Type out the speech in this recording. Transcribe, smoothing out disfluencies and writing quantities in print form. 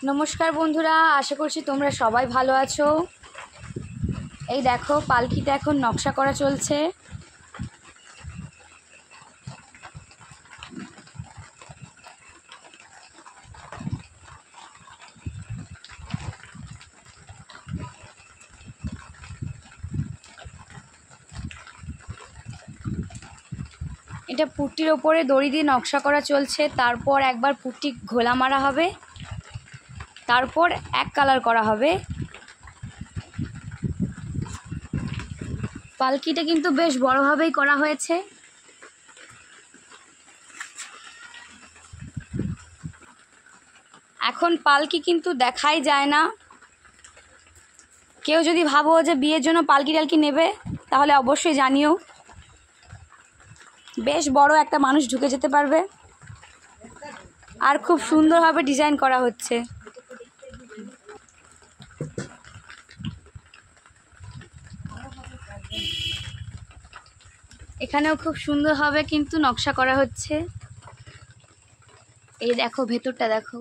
নমস্কার বন্ধুরা, আশা করছি তোমরা সবাই ভালো আছো। এই দেখো, পালকিতে এখন নকশা করা চলছে। এটা পুট্টির ওপরে দড়ি দিয়ে নকশা করা চলছে। তারপর একবার পুট্টি ঘোলা মারা হবে, তারপর এক কালার করা হবে। পালকিটা কিন্তু বেশ বড়ভাবেই করা হয়েছে। এখন পালকি কিন্তু দেখাই যায় না। কেউ যদি ভাবো যে বিয়ের জন্য পালকি টালকি নেবে, তাহলে অবশ্যই জানিও। বেশ বড় একটা মানুষ ঢুকে যেতে পারবে, আর খুব সুন্দরভাবে ডিজাইন করা হচ্ছে। এখানেও খুব সুন্দরভাবে কিন্তু নকশা করা হচ্ছে। এই দেখো, ভেতরটা দেখো।